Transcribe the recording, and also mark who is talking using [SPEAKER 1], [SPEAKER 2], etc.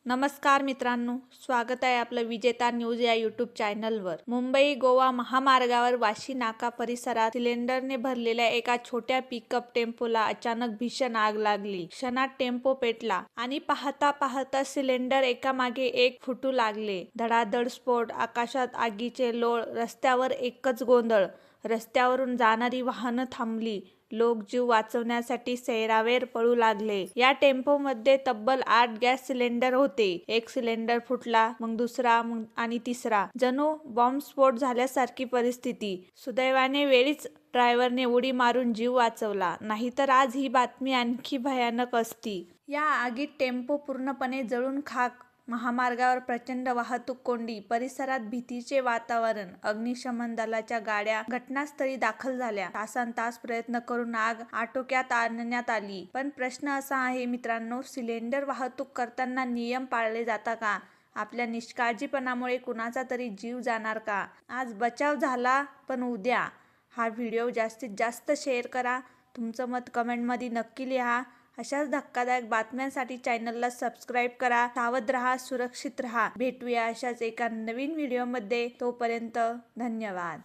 [SPEAKER 1] नमस्कार मित्रांनो, स्वागत आहे आपलं विजेता न्यूज या यूट्यूब चॅनलवर। मुंबई गोवा महामार्गावर वाशी नाका परिसरात सिलेंडरने भरलेल्या एका छोट्या पिकअप टेम्पोला अचानक भीषण आग लागली। क्षणात टेम्पो पेटला आणि पाहता पाहता सिलेंडर एकामागे एक फुटू लागले। धडाधड स्फोट, आकाशात आगीचे लोळ, रस्त्यावर एकच गोंधळ। रस्त्यावरून जाणारी वाहनं थांबली, लोक जीव वाचवण्यासाठी सैरावेर पळू लागले। या टेम्पोमध्ये तब्बल 8 गॅस सिलेंडर होते। एक सिलेंडर फुटला, मग दुसरा, मग आणि तिसरा। जणू बॉम्बस्फोट झाल्यासारखी परिस्थिती। सुदैवाने वेळीच ड्रायव्हरने उडी मारून जीव वाचवला, नाहीतर आज ही बातमी आणखी भयानक असती। या आगीत टेम्पो पूर्णपणे जळून खाक। महामार्गावर प्रचंड वाहतूक कोंडी, परिसरात भीतीचे वातावरण। अग्निशमन दलाच्या गाड्या घटनास्थळी दाखल झाल्या। तासनतास प्रयत्न करून आग आटोक्यात आणण्यात आली। पण प्रश्न असा आहे मित्रांनो, सिलेंडर वाहतूक करताना नियम पाळले जातात का? आपल्या निष्काळजीपणामुळे कुणाचा तरी जीव जाणार का? आज बचाव झाला, पण उद्या? हा व्हिडिओ जास्तीत जास्त शेअर करा। तुमचं मत कमेंटमध्ये नक्की लिहा। अशाच धक्कादायक बातम्यांसाठी चॅनलला सबस्क्राईब करा। सावध रहा, सुरक्षित रहा। भेटूया अशाच एका नवीन व्हिडिओमध्ये। तोपर्यंत धन्यवाद।